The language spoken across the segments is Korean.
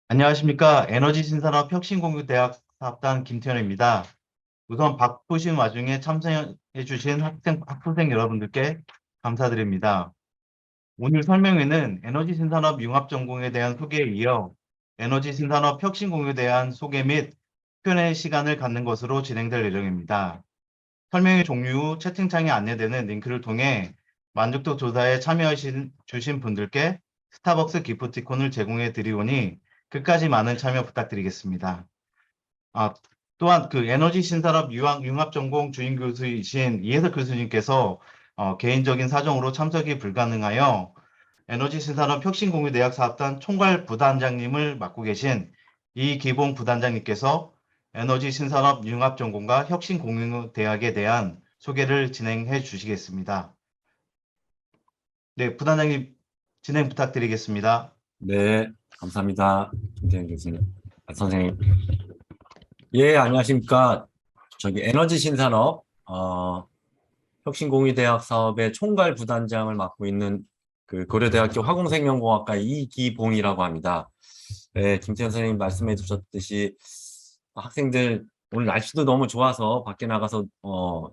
안녕하십니까. 에너지신산업 혁신공유대학 사업단 김태현입니다. 우선 바쁘신 와중에 참석해 주신 학부생 여러분들께 감사드립니다. 오늘 설명회는 에너지신산업 융합전공에 대한 소개에 이어 에너지신산업 혁신공유에 대한 소개 및 Q&A 시간을 갖는 것으로 진행될 예정입니다. 설명회 종료 후 채팅창에 안내되는 링크를 통해 만족도 조사에 주신 분들께 스타벅스 기프티콘을 제공해 드리오니 끝까지 많은 참여 부탁드리겠습니다. 또한 에너지 신산업 융합 전공 주임 교수이신 이혜석 교수님께서 개인적인 사정으로 참석이 불가능하여 에너지 신산업 혁신공유대학 사업단 총괄 부단장님을 맡고 계신 이기봉 부단장님께서 에너지 신산업 융합 전공과 혁신공유대학에 대한 소개를 진행해 주시겠습니다. 네, 부단장님 진행 부탁드리겠습니다. 네, 감사합니다. 김태현 교수님, 선생님. 예, 안녕하십니까. 에너지 신산업, 혁신공유대학 사업의 총괄 부단장을 맡고 있는 고려대학교 화공생명공학과 이기봉이라고 합니다. 네, 김태현 선생님 말씀해 주셨듯이 학생들 오늘 날씨도 너무 좋아서 밖에 나가서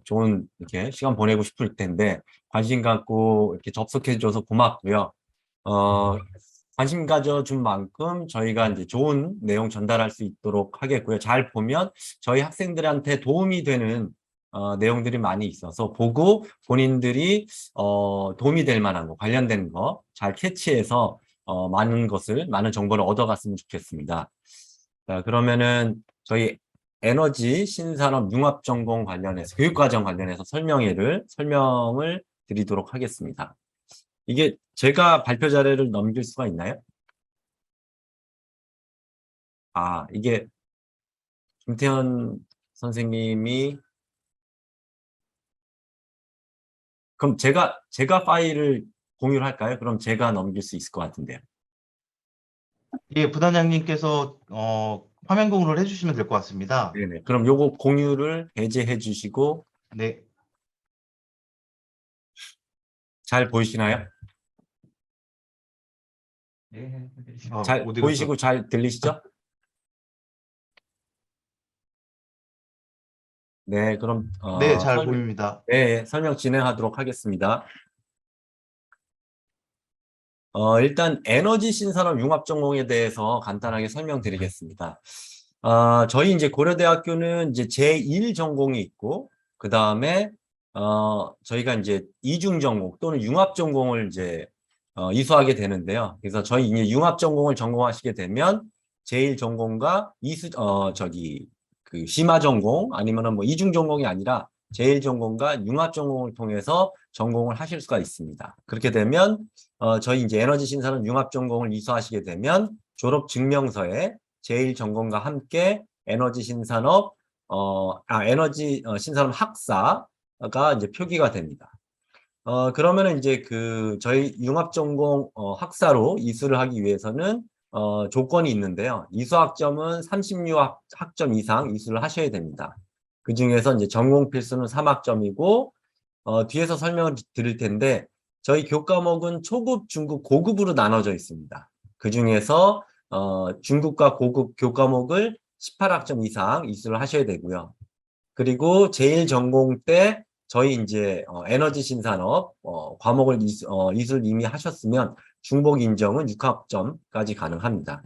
좋은 이렇게 시간 보내고 싶을 텐데 관심 갖고 이렇게 접속해 줘서 고맙고요. 관심 가져준 만큼 저희가 이제 좋은 내용 전달할 수 있도록 하겠고요. 잘 보면 저희 학생들한테 도움이 되는 내용들이 많이 있어서 보고 본인들이 도움이 될 만한 거, 관련된 거 잘 캐치해서 많은 정보를 얻어갔으면 좋겠습니다. 자, 그러면은 저희 에너지 신산업 융합 전공 관련해서 교육과정 관련해서 설명을 드리도록 하겠습니다. 이게 제가 발표 자료를 넘길 수가 있나요? 이게 김태현 선생님이 그럼 제가 파일을 공유를 할까요? 그럼 제가 넘길 수 있을 것 같은데요. 예, 부단장님께서 화면 공유를 해주시면 될 것 같습니다. 네네. 그럼 요거 공유를 해제해 주시고 네. 잘 보이시나요? 잘 어디 보이시고 갔어? 잘 들리시죠? 네, 그럼 네, 잘 보입니다. 설명 진행하도록 하겠습니다. 일단 에너지 신산업 융합 전공에 대해서 간단하게 설명드리겠습니다. 저희 이제 고려대학교는 이제 제1 전공이 있고, 그 다음에, 저희가 이제 이중 전공 또는 융합 전공을 이제, 이수하게 되는데요. 그래서 저희 이제 융합 전공을 전공하시게 되면, 제1 전공과 심화 전공 아니면은 뭐 이중 전공이 아니라 제1 전공과 융합 전공을 통해서 전공을 하실 수가 있습니다. 그렇게 되면, 저희 이제 에너지 신산업 융합 전공을 이수하시게 되면 졸업 증명서에 제1 전공과 함께 에너지 신산업 학사가 이제 표기가 됩니다. 그러면은 이제 저희 융합 전공 학사로 이수를 하기 위해서는 조건이 있는데요. 이수학점은 36학점 이상 이수를 하셔야 됩니다. 그 중에서 이제 전공 필수는 3학점이고 뒤에서 설명을 드릴 텐데 저희 교과목은 초급, 중급, 고급으로 나눠져 있습니다. 그 중에서 중급과 고급 교과목을 18학점 이상 이수를 하셔야 되고요. 그리고 제1전공 때 저희 이제 에너지 신산업 과목을 이수를 이미 하셨으면 중복 인정은 6학점까지 가능합니다.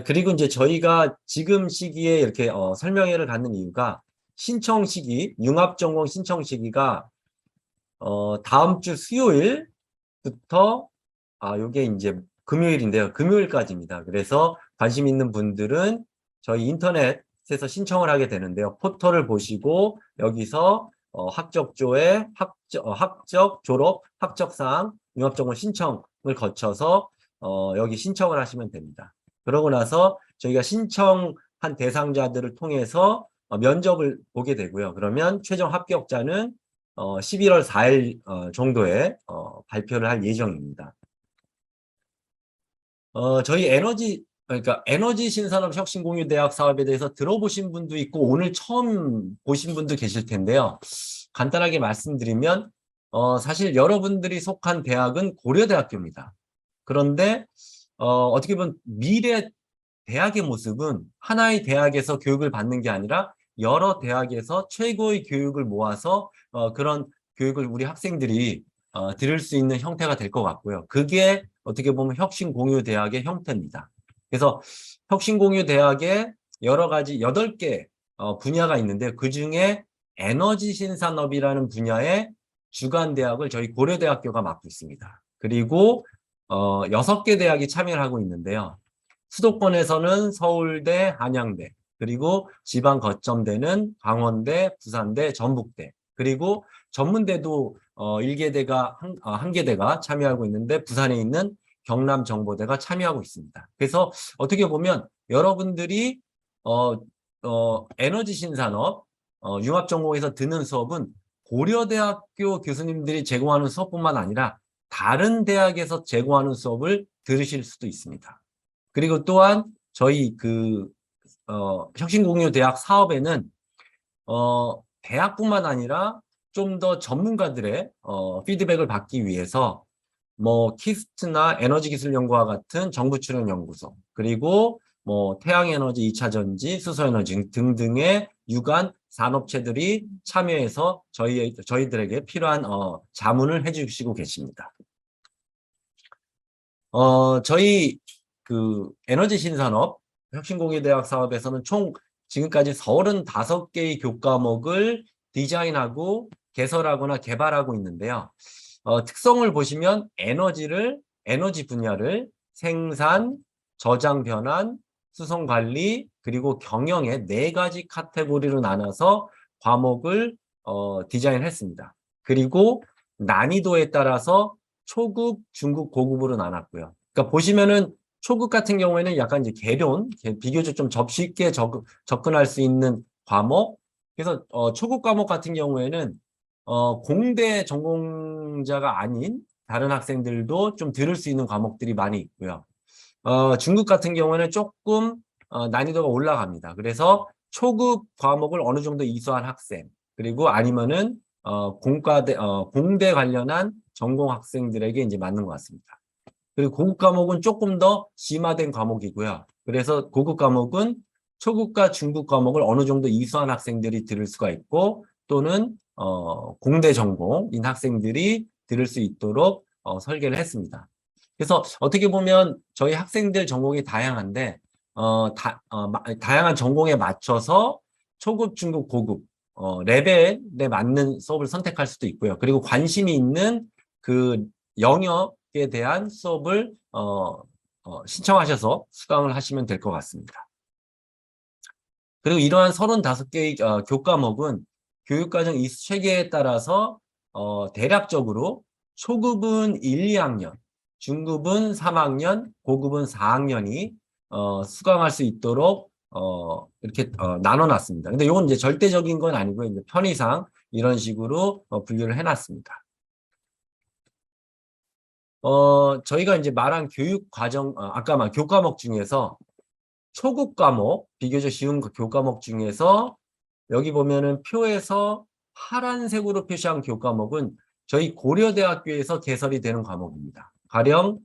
그리고 이제 저희가 지금 시기에 이렇게 설명회를 갖는 이유가 신청 시기, 융합전공 신청 시기가 다음 주 수요일부터 요게 이제 금요일인데요. 금요일까지입니다. 그래서 관심 있는 분들은 저희 인터넷에서 신청을 하게 되는데요. 포털을 보시고 여기서 학적조에 학적 졸업 학적사항 융합전공 신청을 거쳐서 여기 신청을 하시면 됩니다. 그러고 나서 저희가 신청한 대상자들을 통해서 면접을 보게 되고요. 그러면 최종 합격자는 11월 4일 정도에 발표를 할 예정입니다. 저희 그러니까 에너지 신산업 혁신공유대학 사업에 대해서 들어보신 분도 있고 오늘 처음 보신 분도 계실 텐데요. 간단하게 말씀드리면 사실 여러분들이 속한 대학은 고려대학교입니다. 그런데 어떻게 보면 미래 대학의 모습은 하나의 대학에서 교육을 받는 게 아니라 여러 대학에서 최고의 교육을 모아서 그런 교육을 우리 학생들이 들을 수 있는 형태가 될 것 같고요. 그게 어떻게 보면 혁신공유대학의 형태입니다. 그래서 혁신공유대학에 여러 가지 8개 분야가 있는데 그중에 에너지 신산업이라는 분야의 주간대학을 저희 고려대학교가 맡고 있습니다. 그리고 6개 대학이 참여를 하고 있는데요. 수도권에서는 서울대, 한양대, 그리고 지방 거점대는 강원대, 부산대, 전북대, 그리고 전문대도 1개대가, 1개대가 참여하고 있는데 부산에 있는 경남정보대가 참여하고 있습니다. 그래서 어떻게 보면 여러분들이 에너지 신산업, 융합전공에서 듣는 수업은 고려대학교 교수님들이 제공하는 수업뿐만 아니라 다른 대학에서 제공하는 수업을 들으실 수도 있습니다. 그리고 또한 저희 혁신공유대학 사업에는 대학뿐만 아니라 좀 더 전문가들의 피드백을 받기 위해서 뭐 키스트나 에너지기술연구와 같은 정부 출연 연구소, 그리고 뭐 태양에너지 2차전지, 수소에너지 등등의 유관 산업체들이 참여해서 저희들에게 필요한 자문을 해주시고 계십니다. 저희 에너지 신산업 혁신공유대학 사업에서는 총 지금까지 35개의 교과목을 디자인하고 개설하거나 개발하고 있는데요. 특성을 보시면 에너지 분야를 생산, 저장 변환, 수송 관리, 그리고 경영의 4가지 카테고리로 나눠서 과목을 디자인했습니다. 그리고 난이도에 따라서 초급, 중급, 고급으로 나눴고요. 그러니까 보시면은 초급 같은 경우에는 약간 이제 개론, 비교적 좀 쉽게 접근할 수 있는 과목. 그래서 초급 과목 같은 경우에는 공대 전공자가 아닌 다른 학생들도 좀 들을 수 있는 과목들이 많이 있고요. 중급 같은 경우에는 조금 난이도가 올라갑니다. 그래서 초급 과목을 어느 정도 이수한 학생, 그리고 아니면은 공대 관련한 전공 학생들에게 이제 맞는 것 같습니다. 그리고 고급 과목은 조금 더 심화된 과목이고요. 그래서 고급 과목은 초급과 중급 과목을 어느 정도 이수한 학생들이 들을 수가 있고, 또는 공대 전공인 학생들이 들을 수 있도록 설계를 했습니다. 그래서 어떻게 보면 저희 학생들 전공이 다양한데 다양한 전공에 맞춰서 초급, 중급, 고급 레벨에 맞는 수업을 선택할 수도 있고요. 그리고 관심이 있는 그 영역에 대한 수업을 신청하셔서 수강을 하시면 될 것 같습니다. 그리고 이러한 35개의 교과목은 교육과정 이수 체계에 따라서 대략적으로 초급은 1, 2학년, 중급은 3학년, 고급은 4학년이 수강할 수 있도록 이렇게 나눠놨습니다. 근데 이건 이제 절대적인 건 아니고요. 이제 편의상 이런 식으로 분류를 해놨습니다. 저희가 이제 말한 교육 과정, 아까 말 교과목 중에서 초급 과목, 비교적 쉬운 교과목 중에서 여기 보면은 표에서 파란색으로 표시한 교과목은 저희 고려대학교에서 개설이 되는 과목입니다. 가령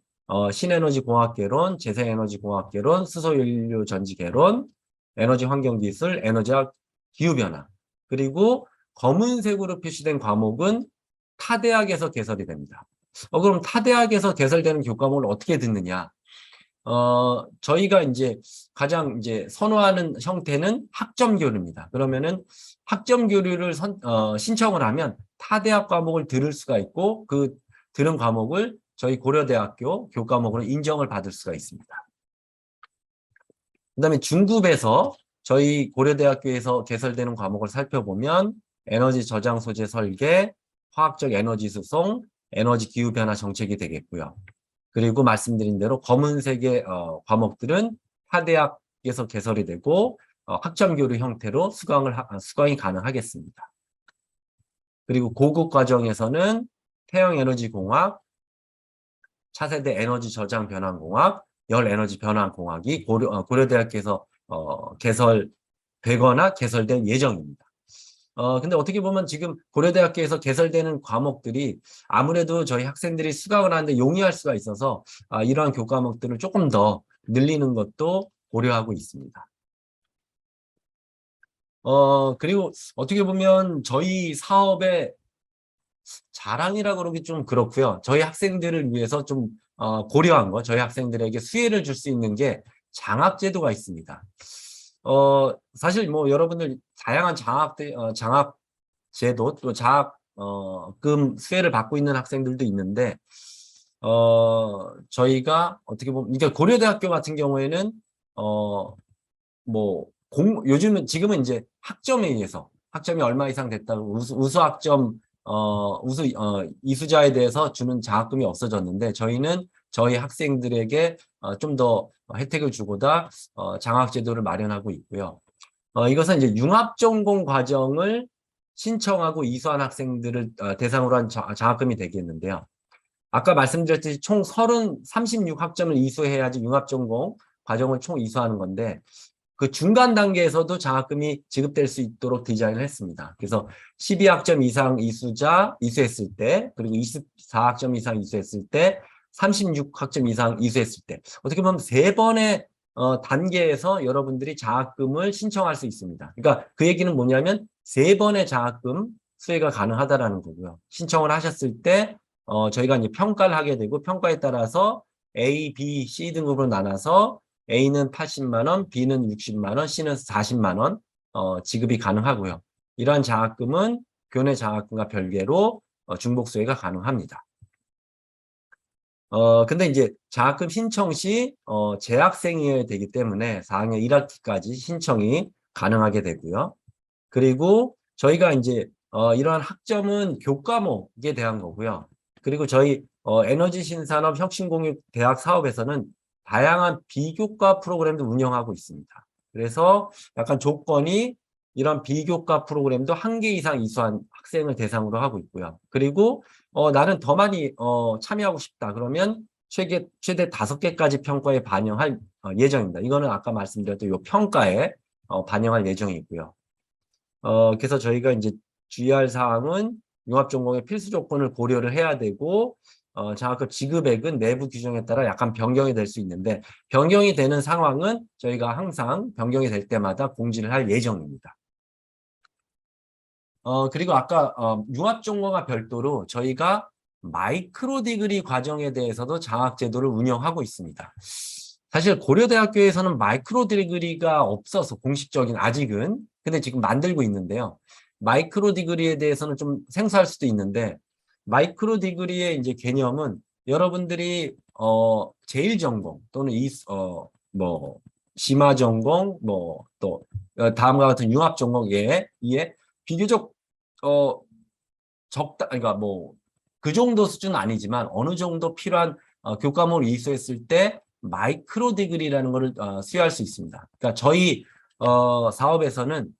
신에너지공학개론, 재생에너지공학개론, 수소연료전지개론, 에너지환경기술, 에너지학 기후변화. 그리고 검은색으로 표시된 과목은 타 대학에서 개설이 됩니다. 그럼 타 대학에서 개설되는 교과목을 어떻게 듣느냐? 저희가 이제 가장 이제 선호하는 형태는 학점 교류입니다. 그러면은 학점 교류를 신청을 하면 타 대학 과목을 들을 수가 있고, 그 들은 과목을 저희 고려대학교 교과목으로 인정을 받을 수가 있습니다. 그다음에 중급에서 저희 고려대학교에서 개설되는 과목을 살펴보면 에너지 저장 소재 설계, 화학적 에너지 수송, 에너지 기후 변화 정책이 되겠고요. 그리고 말씀드린 대로 검은색의 과목들은 타 대학에서 개설이 되고 학점 교류 형태로 수강이 가능하겠습니다. 그리고 고급 과정에서는 태양에너지공학, 차세대 에너지 저장 변환공학, 열에너지 변환공학이 고려대학교에서 개설되거나 개설될 예정입니다. 근데 어떻게 보면 지금 고려대학교에서 개설되는 과목들이 아무래도 저희 학생들이 수강을 하는데 용이할 수가 있어서 이러한 교과목들을 조금 더 늘리는 것도 고려하고 있습니다. 그리고 어떻게 보면 저희 사업의 자랑이라 그러기 좀 그렇고요. 저희 학생들을 위해서 좀 고려한 거, 저희 학생들에게 수혜를 줄 수 있는 게 장학제도가 있습니다. 사실 뭐 여러분들 다양한 장학제도 또 장학금 수혜를 받고 있는 학생들도 있는데 저희가 어떻게 보면 이게 고려대학교 같은 경우에는 뭐 요즘은 지금은 이제 학점에 의해서 학점이 얼마 이상 됐다고 우수학점 이수자에 대해서 주는 장학금이 없어졌는데 저희는 저희 학생들에게 좀 더 혜택을 주고자 장학제도를 마련하고 있고요. 이것은 이제 융합전공 과정을 신청하고 이수한 학생들을 대상으로 한 장학금이 되겠는데요. 아까 말씀드렸듯이 총 36학점을 이수해야지 융합전공 과정을 총 이수하는 건데 그 중간 단계에서도 장학금이 지급될 수 있도록 디자인을 했습니다. 그래서 12학점 이상 이수했을 때, 그리고 24학점 이상 이수했을 때, 36학점 이상 이수했을 때, 어떻게 보면 3번의 단계에서 여러분들이 장학금을 신청할 수 있습니다. 그러니까 그 얘기는 뭐냐면 3번의 장학금 수혜가 가능하다라는 거고요. 신청을 하셨을 때 저희가 이제 평가를 하게 되고 평가에 따라서 A, B, C 등급으로 나눠서 A는 80만 원, B는 60만 원, C는 40만 원 지급이 가능하고요. 이러한 장학금은 교내 장학금과 별개로 중복수혜가 가능합니다. 근데 이제 장학금 신청 시 재학생이어야 되기 때문에 4학년 1학기까지 신청이 가능하게 되고요. 그리고 저희가 이제 이러한 학점은 교과목에 대한 거고요. 그리고 저희 에너지 신산업 혁신공유 대학 사업에서는 다양한 비교과 프로그램도 운영하고 있습니다. 그래서 약간 조건이 이런 비교과 프로그램도 1개 이상 이수한 학생을 대상으로 하고 있고요. 그리고 나는 더 많이 참여하고 싶다. 그러면 최대 5개까지 평가에 반영할 예정입니다. 이거는 아까 말씀드렸던 이 평가에 반영할 예정이고요. 그래서 저희가 이제 주의할 사항은 융합전공의 필수 조건을 고려를 해야 되고 장학금 지급액은 내부 규정에 따라 약간 변경이 될 수 있는데 변경이 되는 상황은 저희가 항상 변경이 될 때마다 공지를 할 예정입니다. 그리고 아까 융합전공과 별도로 저희가 마이크로 디그리 과정에 대해서도 장학제도를 운영하고 있습니다. 사실 고려대학교에서는 마이크로 디그리가 없어서 공식적인 아직은 근데 지금 만들고 있는데요. 마이크로 디그리에 대해서는 좀 생소할 수도 있는데 마이크로 디그리의 이제 개념은 여러분들이 제1전공 또는 뭐 심화 전공 뭐 또 다음과 같은 융합 전공에 비교적 그러니까 뭐 그 정도 수준은 아니지만 어느 정도 필요한 교과목을 이수했을 때 마이크로 디그리라는 것을 수여할 수 있습니다. 그러니까 저희 사업에서는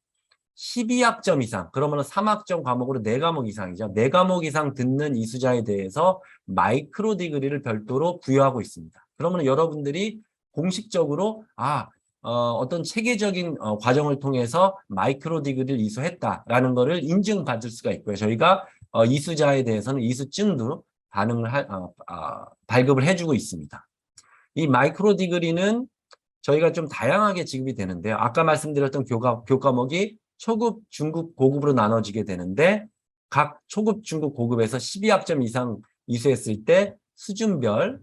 12학점 이상, 그러면 3학점 과목으로 4과목 이상이죠. 4과목 이상 듣는 이수자에 대해서 마이크로 디그리를 별도로 부여하고 있습니다. 그러면 여러분들이 공식적으로 어떤 체계적인 과정을 통해서 마이크로 디그리를 이수했다라는 것을 인증받을 수가 있고요. 저희가 이수자에 대해서는 이수증도 발급을 해주고 있습니다. 이 마이크로 디그리는 저희가 좀 다양하게 지급이 되는데요. 아까 말씀드렸던 교과목이 초급, 중급, 고급으로 나눠지게 되는데 각 초급, 중급, 고급에서 12학점 이상 이수했을 때 수준별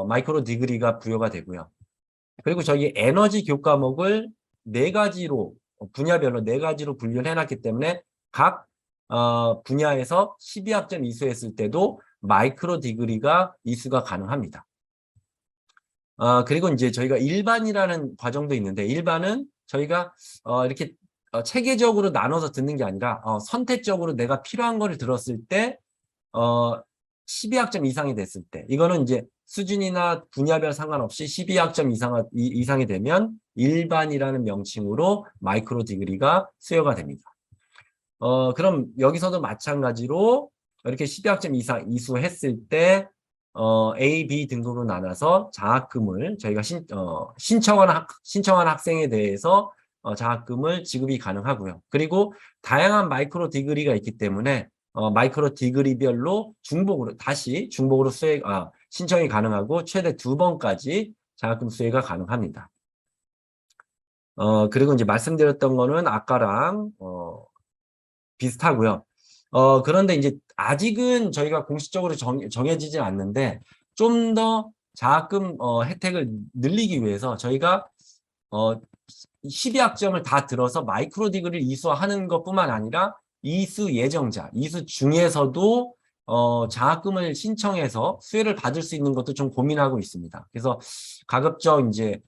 마이크로 디그리가 부여가 되고요. 그리고 저희 에너지 교과목을 4가지로 분야별로 4가지로 분류를 해놨기 때문에 각 분야에서 12학점 이수했을 때도 마이크로 디그리가 이수가 가능합니다. 그리고 이제 저희가 일반이라는 과정도 있는데 일반은 저희가 이렇게 체계적으로 나눠서 듣는 게 아니라 선택적으로 내가 필요한 거를 들었을 때 12학점 이상이 됐을 때 이거는 이제 수준이나 분야별 상관없이 12학점 이상이 되면 일반이라는 명칭으로 마이크로 디그리가 수여가 됩니다. 그럼 여기서도 마찬가지로 이렇게 12학점 이상 이수했을 때 A, B 등급으로 나눠서 장학금을 저희가 신청한 학생에 대해서 장학금을 지급이 가능하고요. 그리고 다양한 마이크로 디그리가 있기 때문에 마이크로 디그리별로 다시 중복으로 신청이 가능하고 최대 2번까지 장학금 수혜가 가능합니다. 그리고 이제 말씀드렸던 거는 아까랑 비슷하고요. 그런데 이제 아직은 저희가 공식적으로 정해지진 않는데 좀 더 장학금 혜택을 늘리기 위해서 저희가 12학점을 다 들어서 마이크로 디그리를 이수하는 것뿐만 아니라 이수 예정자, 이수 중에서도 장학금을 신청해서 수혜를 받을 수 있는 것도 좀 고민하고 있습니다. 그래서 가급적 이제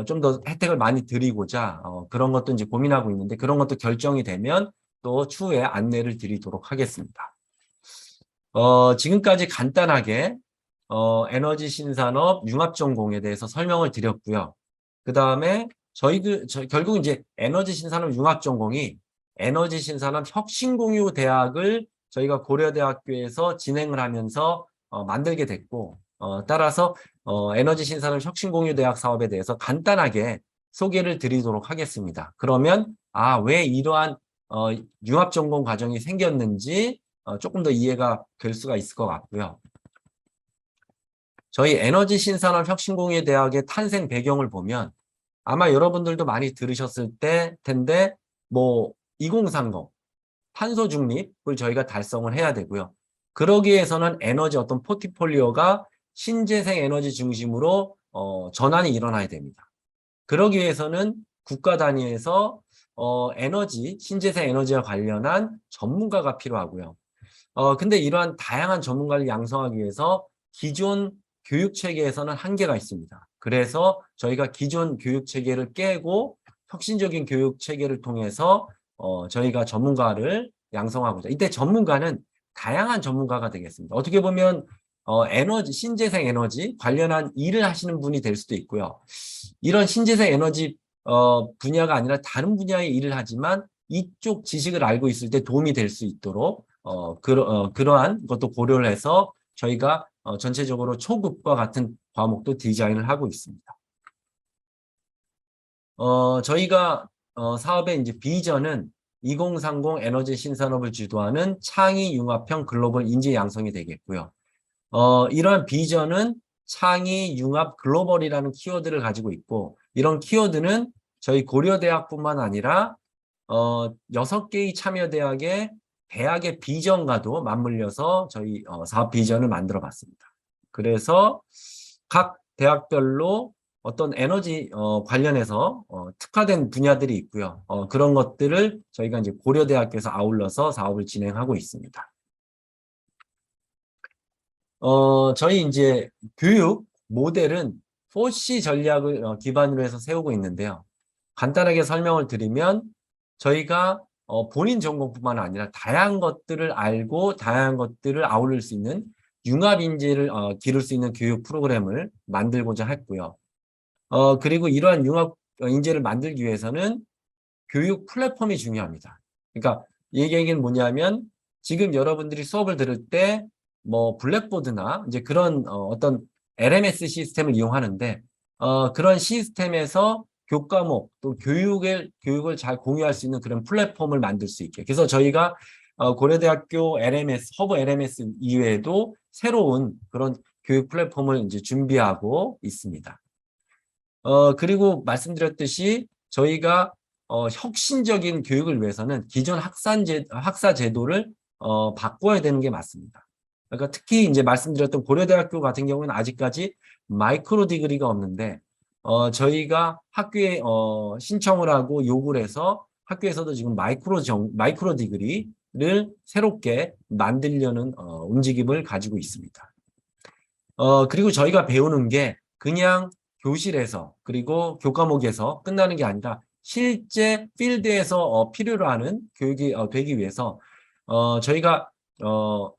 좀 더 혜택을 많이 드리고자 그런 것도 이제 고민하고 있는데 그런 것도 결정이 되면 또 추후에 안내를 드리도록 하겠습니다. 지금까지 간단하게 에너지 신산업 융합전공에 대해서 설명을 드렸고요. 그 다음에 결국 이제 에너지 신산업 융합전공이 에너지 신산업 혁신공유대학을 저희가 고려대학교에서 진행을 하면서 만들게 됐고, 따라서 에너지 신산업 혁신공유대학 사업에 대해서 간단하게 소개를 드리도록 하겠습니다. 그러면 왜 이러한 융합전공 과정이 생겼는지 조금 더 이해가 될 수가 있을 것 같고요. 저희 에너지 신산업 혁신공유대학의 탄생 배경을 보면 아마 여러분들도 많이 들으셨을 텐데 2030 탄소 중립을 저희가 달성을 해야 되고요. 그러기 위해서는 에너지 어떤 포트폴리오가 신재생 에너지 중심으로 전환이 일어나야 됩니다. 그러기 위해서는 국가 단위에서 신재생 에너지와 관련한 전문가가 필요하고요. 근데 이러한 다양한 전문가를 양성하기 위해서 기존 교육 체계에서는 한계가 있습니다. 그래서 저희가 기존 교육 체계를 깨고 혁신적인 교육 체계를 통해서 저희가 전문가를 양성하고자. 이때 전문가는 다양한 전문가가 되겠습니다. 어떻게 보면 신재생 에너지 관련한 일을 하시는 분이 될 수도 있고요. 이런 신재생 에너지 분야가 아니라 다른 분야의 일을 하지만 이쪽 지식을 알고 있을 때 도움이 될 수 있도록 그러한 것도 고려를 해서 저희가 전체적으로 초급과 같은 과목도 디자인을 하고 있습니다. 저희가 사업의 이제 비전은 2030 에너지 신산업을 주도하는 창의 융합형 글로벌 인재 양성이 되겠고요. 이러한 비전은 창의 융합 글로벌이라는 키워드를 가지고 있고 이런 키워드는 저희 고려대학뿐만 아니라 6개의 참여대학의 대학의 비전과도 맞물려서 저희 사업 비전을 만들어 봤습니다. 그래서 각 대학별로 어떤 에너지 관련해서 특화된 분야들이 있고요. 그런 것들을 저희가 이제 고려대학교에서 아울러서 사업을 진행하고 있습니다. 저희 이제 교육 모델은 4C 전략을 기반으로 해서 세우고 있는데요. 간단하게 설명을 드리면 저희가 본인 전공뿐만 아니라 다양한 것들을 알고 다양한 것들을 아울릴 수 있는 융합 인재를 기를 수 있는 교육 프로그램을 만들고자 했고요. 그리고 이러한 융합 인재를 만들기 위해서는 교육 플랫폼이 중요합니다. 그러니까 이 얘기는 뭐냐면 지금 여러분들이 수업을 들을 때 블랙보드나 이제 그런 어떤 LMS 시스템을 이용하는데 그런 시스템에서 교과목 또 교육을 잘 공유할 수 있는 그런 플랫폼을 만들 수 있게. 그래서 저희가 고려대학교 LMS, 허브 LMS 이외에도 새로운 그런 교육 플랫폼을 이제 준비하고 있습니다. 그리고 말씀드렸듯이 저희가 혁신적인 교육을 위해서는 기존 학사 제도를 바꿔야 되는 게 맞습니다. 그러니까 특히 이제 말씀드렸던 고려대학교 같은 경우는 아직까지 마이크로 디그리가 없는데 저희가 학교에 신청을 하고 요구를 해서 학교에서도 지금 마이크로 디그리를 새롭게 만들려는 움직임을 가지고 있습니다. 그리고 저희가 배우는 게 그냥 교실에서 그리고 교과목에서 끝나는 게 아니라 실제 필드에서 필요로 하는 교육이 되기 위해서 저희가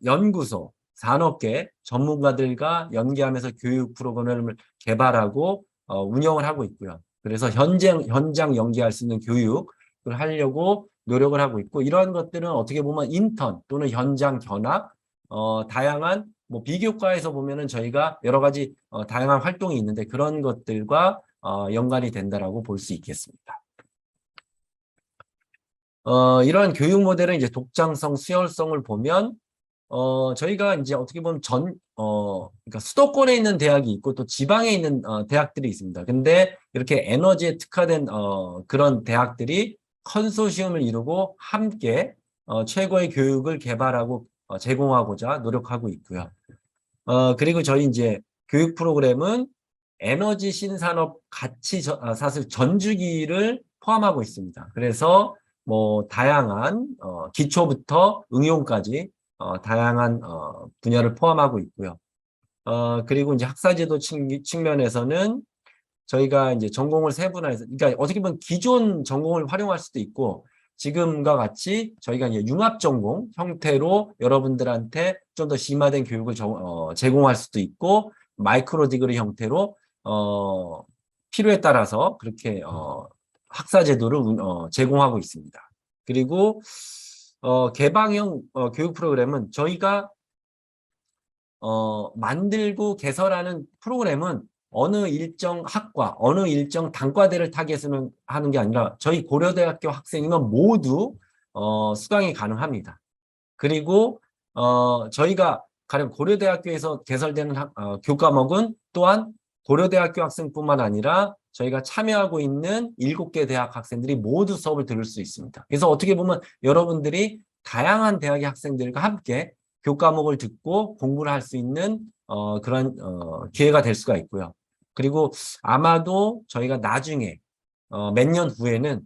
연구소, 산업계 전문가들과 연계하면서 교육 프로그램을 개발하고 운영을 하고 있고요. 그래서 현장 연계할 수 있는 교육을 하려고 노력을 하고 있고 이러한 것들은 어떻게 보면 인턴 또는 현장 견학, 다양한 비교과에서 보면은 저희가 여러 가지 다양한 활동이 있는데 그런 것들과 연관이 된다라고 볼 수 있겠습니다. 이러한 교육 모델은 이제 독창성, 수혈성을 보면 저희가 이제 어떻게 보면 그러니까 수도권에 있는 대학이 있고 또 지방에 있는 대학들이 있습니다. 근데 이렇게 에너지에 특화된 그런 대학들이 컨소시엄을 이루고 함께 최고의 교육을 개발하고 제공하고자 노력하고 있고요. 그리고 저희 이제 교육 프로그램은 에너지 신산업 사실 전주기를 포함하고 있습니다. 그래서 뭐 다양한 기초부터 응용까지 다양한 분야를 포함하고 있고요. 그리고 이제 학사제도 측면에서는 저희가 이제 전공을 세분화해서, 그러니까 어떻게 보면 기존 전공을 활용할 수도 있고, 지금과 같이 저희가 이제 융합 전공 형태로 여러분들한테 좀 더 심화된 교육을 제공할 수도 있고, 마이크로 디그리 형태로 필요에 따라서 그렇게 학사제도를 제공하고 있습니다. 그리고 개방형 교육 프로그램은 저희가 만들고 개설하는 프로그램은 어느 일정 학과, 어느 일정 단과대를 타겟으로 하는 게 아니라 저희 고려대학교 학생이면 모두 수강이 가능합니다. 그리고 저희가 가령 고려대학교에서 개설되는 교과목은 또한 고려대학교 학생뿐만 아니라 저희가 참여하고 있는 7개 대학 학생들이 모두 수업을 들을 수 있습니다. 그래서 어떻게 보면 여러분들이 다양한 대학의 학생들과 함께 교과목을 듣고 공부를 할 수 있는 그런 기회가 될 수가 있고요. 그리고 아마도 저희가 나중에 몇 년 후에는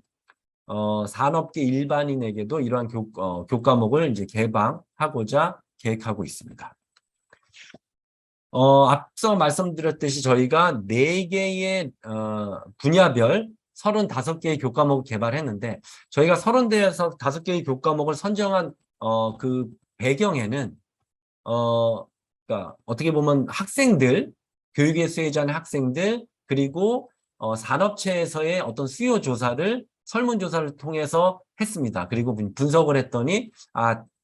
산업계 일반인에게도 이러한 교과목을 이제 개방하고자 계획하고 있습니다. 앞서 말씀드렸듯이 저희가 4개의 분야별 35개의 교과목을 개발했는데 저희가 35개의 교과목을 선정한 그 배경에는 그러니까 어떻게 보면 학생들, 교육의 수혜자는 학생들, 그리고 산업체에서의 어떤 수요 조사를 설문조사를 통해서 했습니다. 그리고 분석을 했더니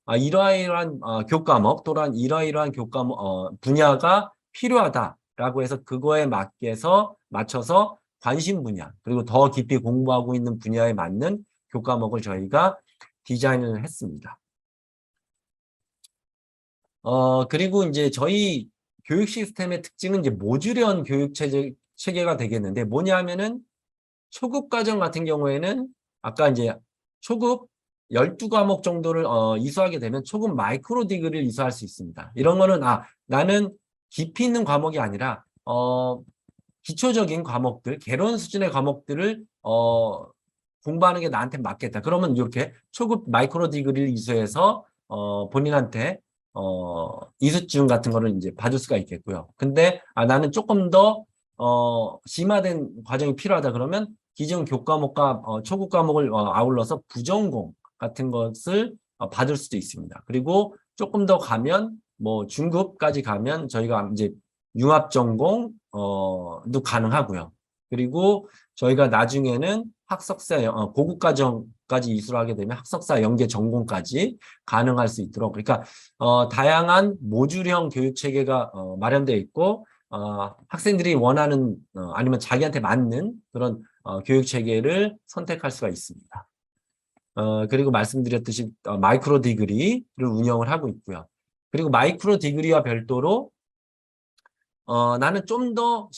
이러이러한 교과목 또한 이러이러한 교과목 분야가 필요하다라고 해서 그거에 맞춰서 관심 분야 그리고 더 깊이 공부하고 있는 분야에 맞는 교과목을 저희가 디자인을 했습니다. 그리고 이제 저희 교육 시스템의 특징은 이제 모듈형 교육 체계가 되겠는데 뭐냐면은 초급 과정 같은 경우에는 아까 이제 초급 12과목 정도를 이수하게 되면 초급 마이크로 디그리를 이수할 수 있습니다. 이런 거는 나는 깊이 있는 과목이 아니라 기초적인 과목들, 개론 수준의 과목들을 공부하는 게 나한테 맞겠다. 그러면 이렇게 초급 마이크로 디그리를 이수해서 본인한테 이수증 같은 거를 이제 받을 수가 있겠고요. 근데 나는 조금 더 심화된 과정이 필요하다 그러면 기존 교과목과 초급 과목을 아울러서 부전공 같은 것을 받을 수도 있습니다. 그리고 조금 더 가면 뭐 중급까지 가면 저희가 이제 융합 전공도 가능하고요. 그리고 저희가 나중에는 학석사 고급 과정까지 이수를 하게 되면 학석사 연계 전공까지 가능할 수 있도록 그러니까 다양한 모듈형 교육 체계가 마련되어 있고 학생들이 원하는 아니면 자기한테 맞는 그런 교육 체계를 선택할 수가 있습니다. 그리고 말씀드렸듯이 마이크로 디그리를 운영을 하고 있고요. 그리고 마이크로 디그리와 별도로 나는 좀 더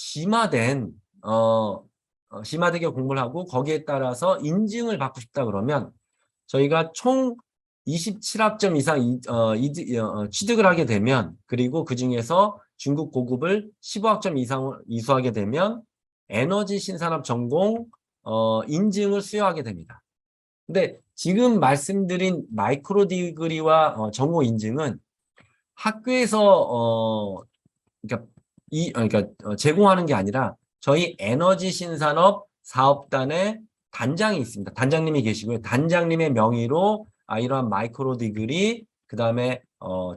심화되게 공부를 하고 거기에 따라서 인증을 받고 싶다 그러면 저희가 총 27학점 이상 취득을 하게 되면 그리고 그중에서 중급 고급을 15학점 이상을 이수하게 되면 에너지 신산업 전공 인증을 수여하게 됩니다. 근데 지금 말씀드린 마이크로 디그리와 전공 인증은 학교에서 그러니까 제공하는 게 아니라 저희 에너지 신산업 사업단의 단장이 있습니다. 단장님이 계시고요. 단장님의 명의로 이러한 마이크로 디그리 그다음에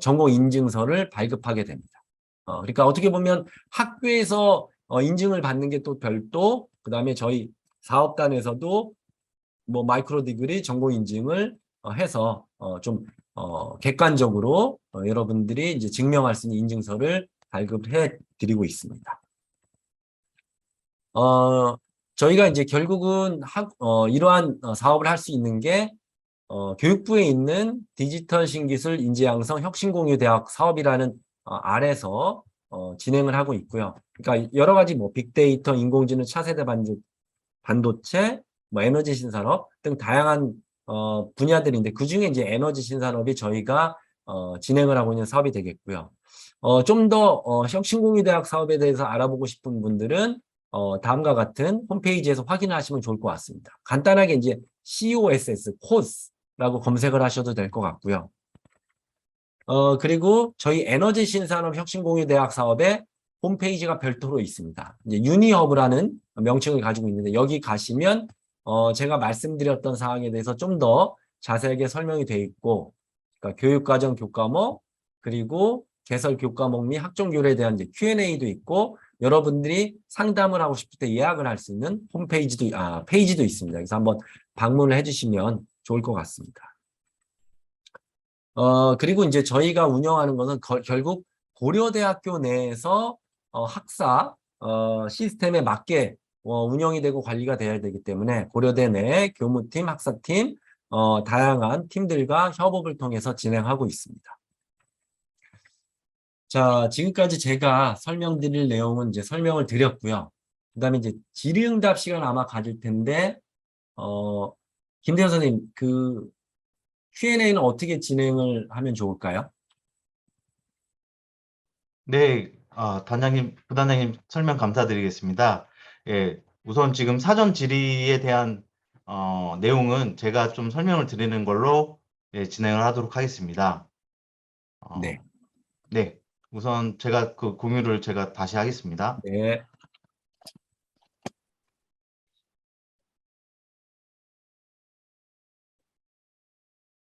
전공 인증서를 발급하게 됩니다. 그러니까 어떻게 보면 학교에서 인증을 받는 게 또 별도 그다음에 저희 사업단에서도 뭐 마이크로 디그리 전공 인증을 해서 좀 객관적으로 여러분들이 이제 증명할 수 있는 인증서를 발급해 드리고 있습니다. 저희가 이제 결국은 이러한 사업을 할 수 있는 게 교육부에 있는 디지털 신기술 인재양성 혁신공유대학 사업이라는 아래서 진행을 하고 있고요. 그러니까 여러 가지 뭐 빅데이터, 인공지능, 차세대 반도체, 뭐 에너지 신산업 등 다양한 분야들인데 그중에 이제 에너지 신산업이 저희가 진행을 하고 있는 사업이 되겠고요. 좀 더 혁신공유대학 사업에 대해서 알아보고 싶은 분들은 다음과 같은 홈페이지에서 확인하시면 좋을 것 같습니다. 간단하게 이제 COSS, 코스라고 검색을 하셔도 될 것 같고요. 그리고 저희 에너지 신산업 혁신공유대학 사업에 홈페이지가 별도로 있습니다. 이제 유니허브라는 명칭을 가지고 있는데 여기 가시면 제가 말씀드렸던 사항에 대해서 좀 더 자세하게 설명이 되어 있고, 그러니까 교육과정 교과목, 그리고 개설 교과목 및 학종 교류에 대한 이제 Q&A도 있고, 여러분들이 상담을 하고 싶을 때 예약을 할 수 있는 페이지도 있습니다. 그래서 한번 방문을 해주시면 좋을 것 같습니다. 그리고 이제 저희가 운영하는 것은 결국 고려대학교 내에서 학사 시스템에 맞게 운영이 되고 관리가 돼야 되기 때문에 고려대 내 교무팀, 학사팀, 다양한 팀들과 협업을 통해서 진행하고 있습니다. 자, 지금까지 제가 설명드릴 내용은 이제 설명을 드렸고요. 그다음에 이제 질의응답 시간 아마 가질 텐데, 김대현 선생님, 그 Q&A는 어떻게 진행을 하면 좋을까요? 네, 부단장님 설명 감사드리겠습니다. 예, 우선 지금 사전 질의에 대한 내용은 제가 좀 설명을 드리는 걸로 진행을 하도록 하겠습니다. 네. 네, 우선 제가 그 공유를 제가 다시 하겠습니다. 네.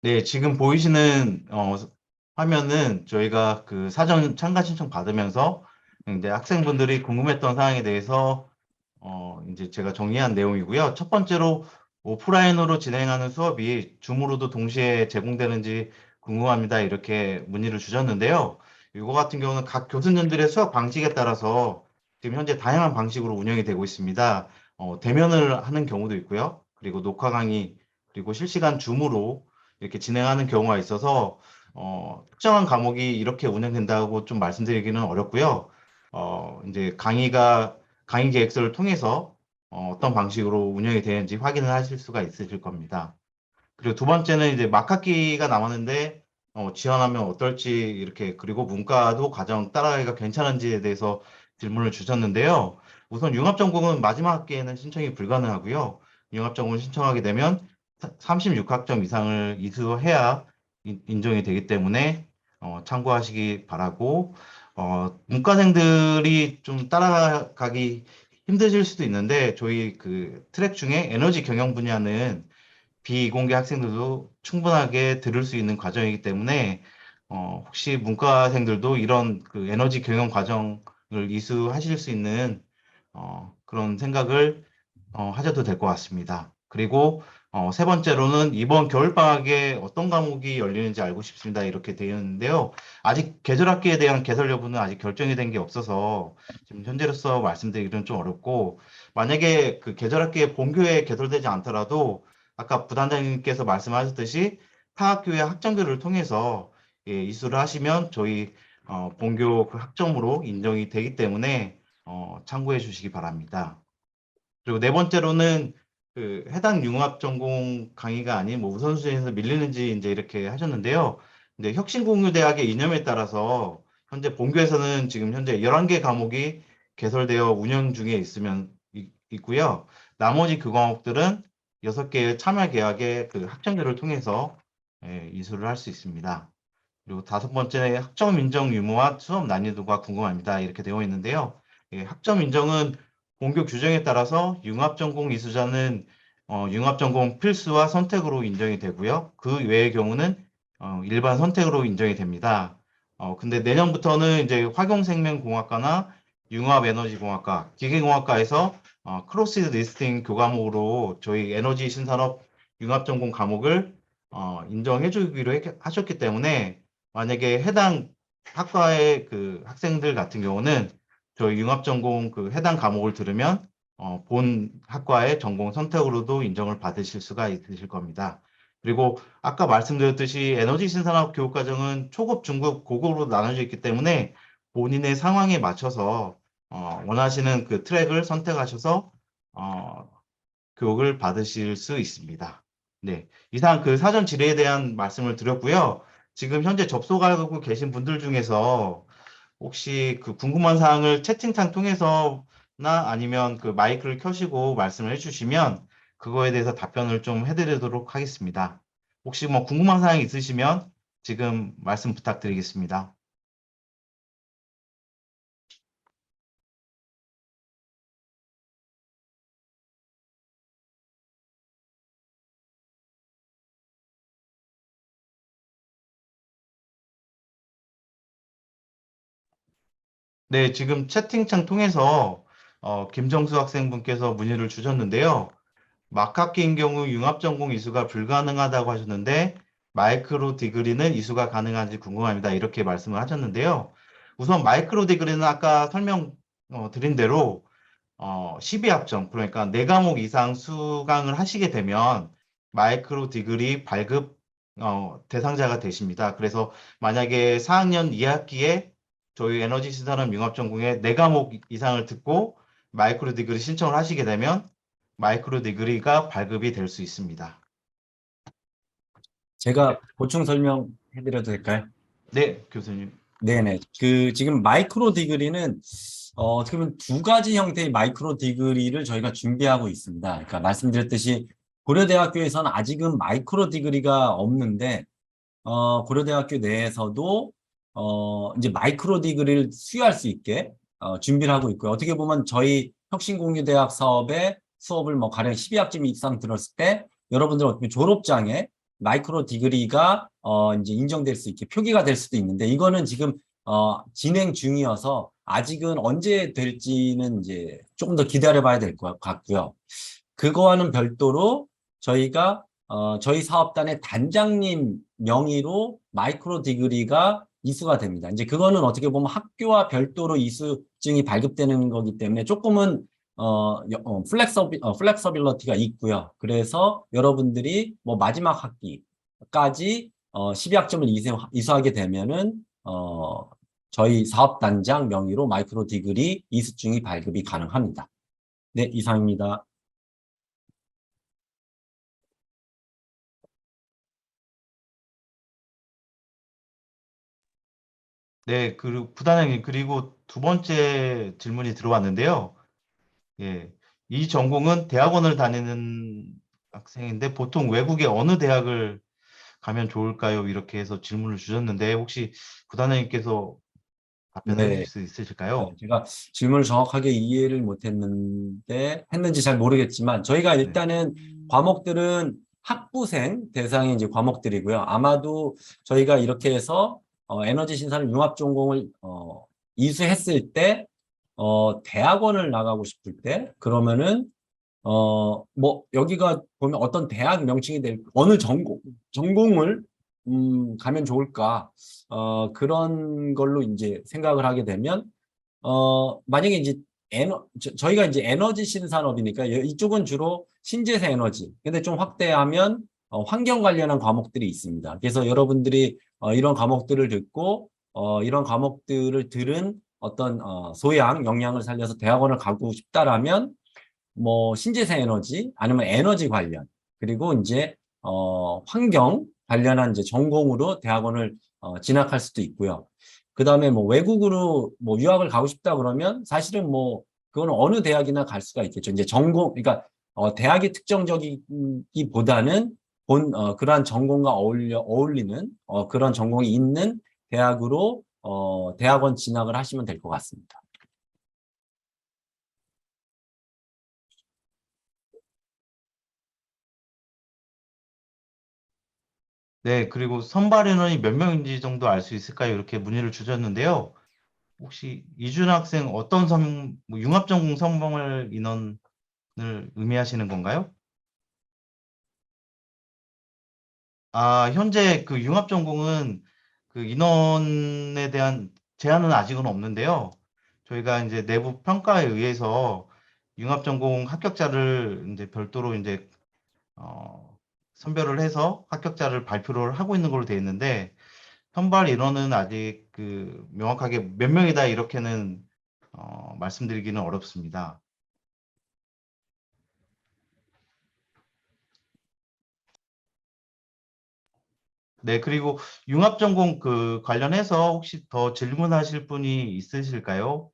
네, 지금 보이시는 화면은 저희가 그 사전 참가 신청 받으면서 이제 학생분들이 궁금했던 사항에 대해서 이제 제가 정리한 내용이고요. 첫 번째로 오프라인으로 진행하는 수업이 줌으로도 동시에 제공되는지 궁금합니다. 이렇게 문의를 주셨는데요. 이거 같은 경우는 각 교수님들의 수업 방식에 따라서 지금 현재 다양한 방식으로 운영이 되고 있습니다. 대면을 하는 경우도 있고요. 그리고 녹화 강의, 그리고 실시간 줌으로 이렇게 진행하는 경우가 있어서 특정한 과목이 이렇게 운영된다고 좀 말씀드리기는 어렵고요. 이제 강의 계획서를 통해서 어떤 방식으로 운영이 되는지 확인을 하실 수가 있으실 겁니다. 그리고 두 번째는 이제 막학기가 남았는데 지원하면 어떨지 이렇게 그리고 문과도 과정 따라가기가 괜찮은지에 대해서 질문을 주셨는데요. 우선 융합전공은 마지막 학기에는 신청이 불가능하고요. 융합전공을 신청하게 되면 36학점 이상을 이수해야 인정이 되기 때문에 참고하시기 바라고 문과생들이 좀 따라가기 힘드실 수도 있는데 저희 그 트랙 중에 에너지 경영 분야는 비공개 학생들도 충분하게 들을 수 있는 과정이기 때문에 혹시 문과생들도 이런 그 에너지 경영 과정을 이수하실 수 있는 그런 생각을 하셔도 될 것 같습니다. 그리고 세 번째로는 이번 겨울방학에 어떤 과목이 열리는지 알고 싶습니다. 이렇게 되어 있는데요. 아직 계절학기에 대한 개설 여부는 아직 결정이 된 게 없어서 지금 현재로서 말씀드리기는 좀 어렵고 만약에 그 계절학기에 본교에 개설되지 않더라도 아까 부단장님께서 말씀하셨듯이 타 학교의 학점교를 통해서 이수를 하시면 저희 본교 그 학점으로 인정이 되기 때문에 참고해 주시기 바랍니다. 그리고 네 번째로는 그 해당 융합 전공 강의가 아닌 뭐 우선순위에서 밀리는지 이제 이렇게 하셨는데요. 근데 혁신공유대학의 이념에 따라서 현재 본교에서는 지금 현재 11개 과목이 개설되어 운영 중에 있고요. 나머지 그 과목들은 6개의 참여 계약의 그 학점제를 통해서 이수를 할 수 있습니다. 그리고 다섯 번째 학점 인정 유무와 수업 난이도가 궁금합니다. 이렇게 되어 있는데요. 학점 인정은 본교 규정에 따라서 융합전공 이수자는 융합전공 필수와 선택으로 인정이 되고요. 그 외의 경우는 일반 선택으로 인정이 됩니다. 근데 내년부터는 이제 화경생명공학과나 융합에너지공학과, 기계공학과에서 크로스 리스팅 교과목으로 저희 에너지 신산업 융합전공 과목을 인정해 주기로 하셨기 때문에 만약에 해당 학과의 그 학생들 같은 경우는 저희 융합전공 그 해당 과목을 들으면 본 학과의 전공 선택으로도 인정을 받으실 수가 있으실 겁니다. 그리고 아까 말씀드렸듯이 에너지 신산업 교육과정은 초급, 중급, 고급으로 나눠져 있기 때문에 본인의 상황에 맞춰서 원하시는 그 트랙을 선택하셔서 어, 교육을 받으실 수 있습니다. 네, 이상 그 사전 지뢰에 대한 말씀을 드렸고요. 지금 현재 접속하고 계신 분들 중에서 혹시 그 궁금한 사항을 채팅창 통해서나 아니면 그 마이크를 켜시고 말씀을 해주시면 그거에 대해서 답변을 좀 해드리도록 하겠습니다. 혹시 뭐 궁금한 사항이 있으시면 지금 말씀 부탁드리겠습니다. 네, 지금 채팅창 통해서 김정수 학생분께서 문의를 주셨는데요. 막학기인 경우 융합전공 이수가 불가능하다고 하셨는데 마이크로 디그리는 이수가 가능한지 궁금합니다. 이렇게 말씀을 하셨는데요. 우선 마이크로 디그리는 아까 설명 드린 대로 12학점, 그러니까 4과목 이상 수강을 하시게 되면 마이크로 디그리 발급 대상자가 되십니다. 그래서 만약에 4학년 2학기에 저희 에너지 시설업 융합전공에 4과목 이상을 듣고 마이크로 디그리 신청을 하시게 되면 마이크로 디그리가 발급이 될 수 있습니다. 제가 보충 설명해드려도 될까요? 네, 교수님. 네네. 그 지금 마이크로 디그리는 어떻게 보면 두 가지 형태의 마이크로 디그리를 저희가 준비하고 있습니다. 그러니까 말씀드렸듯이 고려대학교에서는 아직은 마이크로 디그리가 없는데 고려대학교 내에서도 이제 마이크로 디그리를 수여할 수 있게 준비를 하고 있고요. 어떻게 보면 저희 혁신공유대학 사업에 수업을 뭐 가령 12학점 이상 들었을 때 여러분들 어떻게 졸업장에 마이크로 디그리가 이제 인정될 수 있게 표기가 될 수도 있는데 이거는 지금 진행 중이어서 아직은 언제 될지는 이제 조금 더 기다려 봐야 될 것 같고요. 그거와는 별도로 저희가 저희 사업단의 단장님 명의로 마이크로 디그리가 이수가 됩니다. 이제 그거는 어떻게 보면 학교와 별도로 이수증이 발급되는 거기 때문에 조금은 플렉서빌러티가 있고요. 그래서 여러분들이 뭐 마지막 학기까지 12학점을 이수하게 되면은 저희 사업단장 명의로 마이크로 디그리 이수증이 발급이 가능합니다. 네, 이상입니다. 네, 그리고 부단장님, 그리고 두 번째 질문이 들어왔는데요. 예, 이 전공은 대학원을 다니는 학생인데 보통 외국의 어느 대학을 가면 좋을까요? 이렇게 해서 질문을 주셨는데 혹시 부단장님께서 답변해 주실 네. 수 있으실까요? 제가 질문을 정확하게 이해를 못했는데 했는지 잘 모르겠지만 저희가 네. 일단은 과목들은 학부생 대상의 이제 과목들이고요. 아마도 저희가 이렇게 해서 에너지 신산업 융합 전공을 이수했을 때 대학원을 나가고 싶을 때 그러면은 뭐 여기가 보면 어떤 대학 명칭이 될 어느 전공을 가면 좋을까 그런 걸로 이제 생각을 하게 되면 만약에 이제 저희가 이제 에너지 신산업이니까 이쪽은 주로 신재생 에너지. 근데 좀 확대하면 환경 관련한 과목들이 있습니다. 그래서 여러분들이 이런 과목들을 듣고 이런 과목들을 들은 어떤 소양, 역량을 살려서 대학원을 가고 싶다라면 뭐 신재생 에너지 아니면 에너지 관련 그리고 이제 환경 관련한 이제 전공으로 대학원을 진학할 수도 있고요. 그다음에 뭐 외국으로 뭐 유학을 가고 싶다 그러면 사실은 뭐 그거는 어느 대학이나 갈 수가 있겠죠. 이제 전공 그러니까 대학이 특정적이기보다는 그러한 전공과 어울리는 그런 전공이 있는 대학으로 대학원 진학을 하시면 될 것 같습니다. 네, 그리고 선발 인원이 몇 명인지 정도 알 수 있을까요? 이렇게 문의를 주셨는데요. 혹시 이준 학생 어떤 뭐 융합전공 선발 인원을 의미하시는 건가요? 아, 현재 그 융합전공은 그 인원에 대한 제한은 아직은 없는데요. 저희가 이제 내부 평가에 의해서 융합전공 합격자를 이제 별도로 이제 어, 선별을 해서 합격자를 발표를 하고 있는 걸로 되어 있는데 선발 인원은 아직 그 명확하게 몇 명이다 이렇게는 말씀드리기는 어렵습니다. 네, 그리고 융합전공 그 관련해서 혹시 더 질문하실 분이 있으실까요?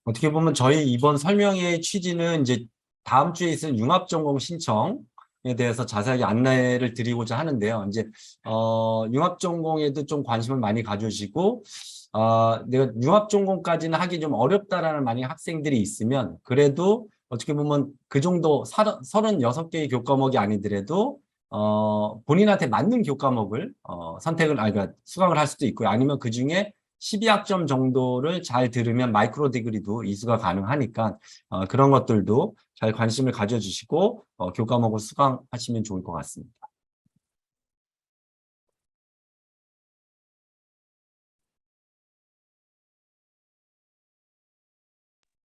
어떻게 보면 저희 이번 설명의 취지는 이제 다음 주에 있을 융합전공 신청에 대해서 자세하게 안내를 드리고자 하는데요. 이제 융합전공에도 좀 관심을 많이 가져주시고 내가 융합전공까지는 하기 좀 어렵다라는 만약 학생들이 있으면 그래도 어떻게 보면 그 정도 36개의 교과목이 아니더라도 본인한테 맞는 교과목을 선택을 그러니까 수강을 할 수도 있고요. 아니면 그중에 12학점 정도를 잘 들으면 마이크로 디그리도 이수가 가능하니까 그런 것들도 잘 관심을 가져주시고 교과목을 수강하시면 좋을 것 같습니다.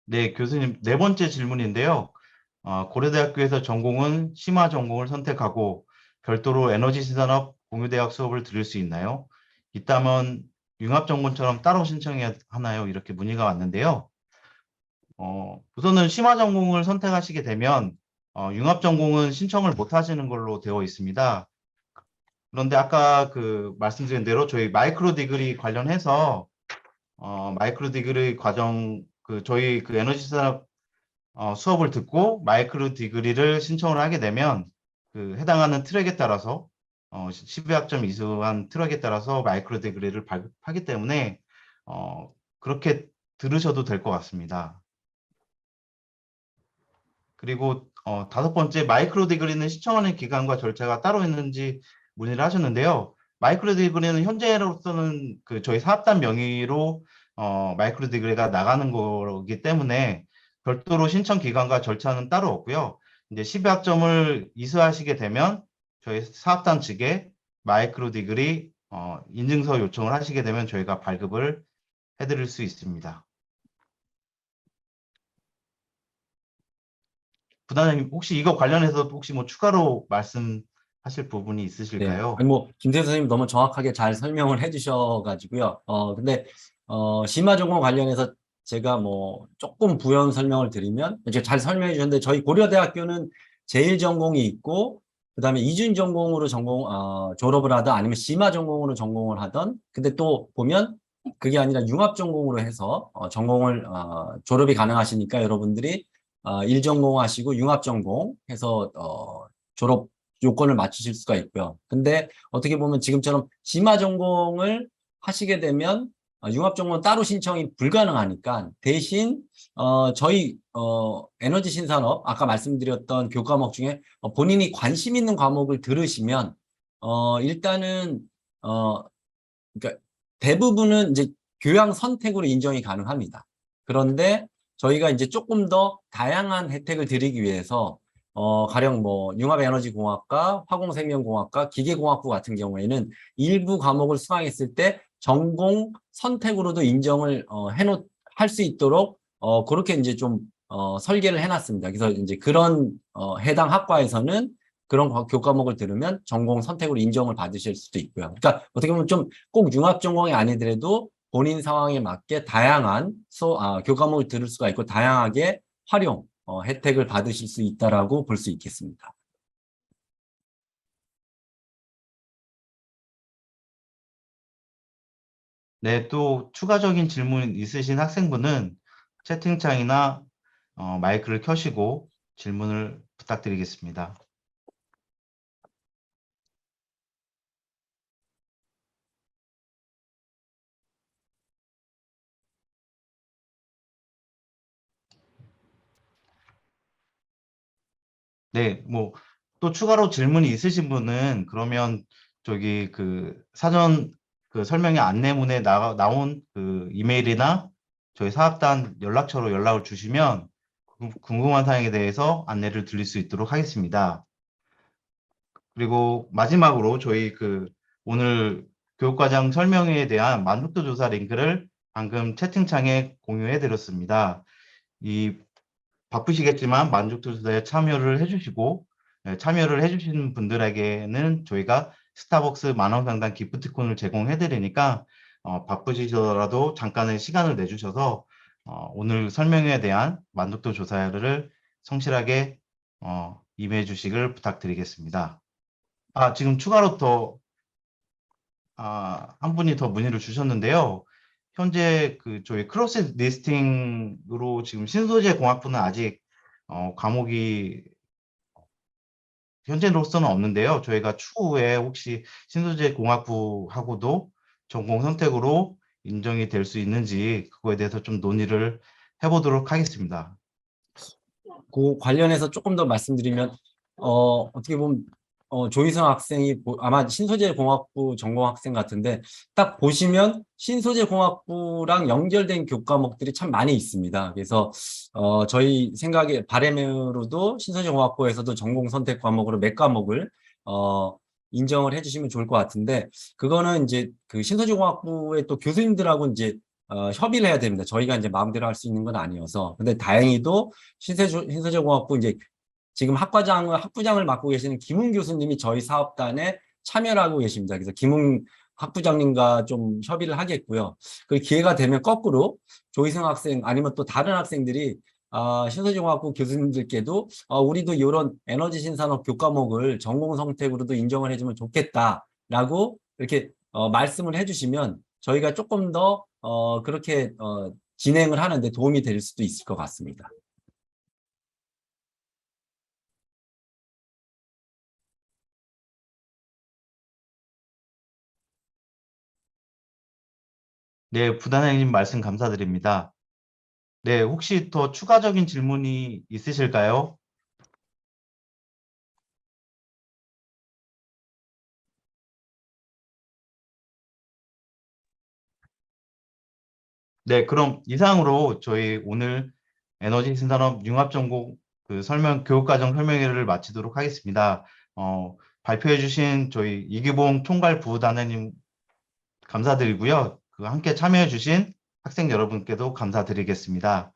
네, 교수님 네 번째 질문인데요. 고려대학교에서 전공은 심화 전공을 선택하고 별도로 에너지신산업 공유대학 수업을 들을 수 있나요? 있다면 융합전공처럼 따로 신청해야 하나요? 이렇게 문의가 왔는데요. 우선은 심화 전공을 선택하시게 되면 융합 전공은 신청을 못 하시는 걸로 되어 있습니다. 그런데 아까 그 말씀드린 대로 저희 마이크로 디그리 관련해서 마이크로 디그리 과정 그 저희 그 에너지 산업 수업을 듣고 마이크로 디그리를 신청을 하게 되면 그 해당하는 트랙에 따라서 12학점 이수한 트랙에 따라서 마이크로 디그리를 발급하기 때문에 그렇게 들으셔도 될 것 같습니다. 그리고 다섯 번째 마이크로 디그리는 신청하는 기간과 절차가 따로 있는지 문의를 하셨는데요. 마이크로 디그리는 현재로서는 그 저희 사업단 명의로 마이크로 디그리가 나가는 거기 때문에 별도로 신청 기간과 절차는 따로 없고요. 이제 12학점을 이수하시게 되면 저희 사업단 측에 마이크로 디그리 인증서 요청을 하시게 되면 저희가 발급을 해드릴 수 있습니다. 부단장님 혹시 이거 관련해서 혹시 뭐 추가로 말씀하실 부분이 네. 있으실까요? 아니, 뭐, 김태현 선생님 너무 정확하게 잘 설명을 해주셔가지고요. 근데, 심화 전공 관련해서 제가 뭐, 조금 부연 설명을 드리면, 이제 잘 설명해 주셨는데, 저희 고려대학교는 제일 전공이 있고, 그 다음에 이준 전공으로 졸업을 하든 아니면 심화 전공으로 전공을 하던, 근데 또 보면, 그게 아니라 융합 전공으로 해서, 전공을, 졸업이 가능하시니까 여러분들이, 일 전공 하시고 융합 전공 해서, 졸업 요건을 맞추실 수가 있고요. 근데 어떻게 보면 지금처럼 심화 전공을 하시게 되면 융합 전공은 따로 신청이 불가능하니까 대신 저희 에너지 신산업 아까 말씀드렸던 교과목 중에 본인이 관심 있는 과목을 들으시면 일단은 그러니까 대부분은 이제 교양 선택으로 인정이 가능합니다. 그런데 저희가 이제 조금 더 다양한 혜택을 드리기 위해서 가령 뭐 융합에너지공학과, 화공생명공학과, 기계공학부 같은 경우에는 일부 과목을 수강했을 때 전공 선택으로도 인정을 할 수 있도록 그렇게 이제 좀 설계를 해놨습니다. 그래서 이제 그런 해당 학과에서는 그런 교과목을 들으면 전공 선택으로 인정을 받으실 수도 있고요. 그러니까 어떻게 보면 좀 꼭 융합 전공이 아니더라도 본인 상황에 맞게 다양한 교과목을 들을 수가 있고 다양하게 활용, 혜택을 받으실 수 있다라고 볼 수 있겠습니다. 네, 또 추가적인 질문 있으신 학생분은 채팅창이나 마이크를 켜시고 질문을 부탁드리겠습니다. 네, 뭐 또 추가로 질문이 있으신 분은 그러면 저기 그 사전 그 설명의 안내문에 나온 그 이메일이나 저희 사업단 연락처로 연락을 주시면 궁금한 사항에 대해서 안내를 드릴 수 있도록 하겠습니다. 그리고 마지막으로 저희 그 오늘 교육과정 설명회에 대한 만족도 조사 링크를 방금 채팅창에 공유해 드렸습니다. 이 바쁘시겠지만 만족도 조사에 참여를 해주시고, 참여를 해주신 분들에게는 저희가 스타벅스 10,000원 상당 기프티콘을 제공해 드리니까 바쁘시더라도 잠깐의 시간을 내주셔서 오늘 설명회에 대한 만족도 조사를 성실하게 임해 주시길 부탁드리겠습니다. 지금 추가로 한 분이 더 문의를 주셨는데요. 현재 저희 크로스 리스팅으로 지금 신소재 공학부는 아직 과목이 현재로서는 없는데요. 저희가 추후에 혹시 신소재 공학부하고도 전공 선택으로 인정이 될 수 있는지 그거에 대해서 좀 논의를 해보도록 하겠습니다. 그 관련해서 조금 더 말씀드리면 어떻게 보면 조희성 학생이 아마 신소재공학부 전공 학생 같은데 딱 보시면 신소재공학부랑 연결된 교과목들이 참 많이 있습니다. 그래서 저희 생각에 바람으로도 신소재공학부에서도 전공 선택 과목으로 몇 과목을 인정을 해주시면 좋을 것 같은데 그거는 이제 그 신소재공학부의 또 교수님들하고 이제 협의를 해야 됩니다. 저희가 이제 마음대로 할 수 있는 건 아니어서. 근데 다행히도 신소재공학부 이제 지금 학부장을 맡고 계시는 김웅 교수님이 저희 사업단에 참여를 하고 계십니다. 그래서 김웅 학부장님과 좀 협의를 하겠고요. 그 기회가 되면 거꾸로 조희성 학생 아니면 또 다른 학생들이 신소재공학부 교수님들께도 우리도 이런 에너지 신산업 교과목을 전공 선택으로도 인정을 해주면 좋겠다라고 이렇게 말씀을 해주시면 저희가 조금 더 그렇게 진행을 하는데 도움이 될 수도 있을 것 같습니다. 네, 부단장님 말씀 감사드립니다. 네, 혹시 더 추가적인 질문이 있으실까요? 네, 그럼 이상으로 저희 오늘 에너지 신산업 융합전공 교육과정 설명회를 마치도록 하겠습니다. 발표해 주신 저희 이기봉 총괄 부단장님 감사드리고요. 함께 참여해 주신 학생 여러분께도 감사드리겠습니다.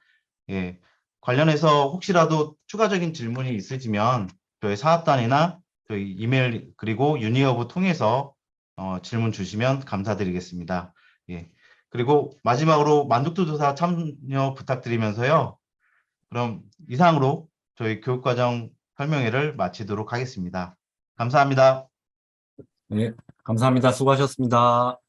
예, 관련해서 혹시라도 추가적인 질문이 있으시면 저희 사업단이나 저희 이메일 그리고 유니허브 통해서 질문 주시면 감사드리겠습니다. 예, 그리고 마지막으로 만족도 조사 참여 부탁드리면서요. 그럼 이상으로 저희 교육과정 설명회를 마치도록 하겠습니다. 감사합니다. 네, 감사합니다. 수고하셨습니다.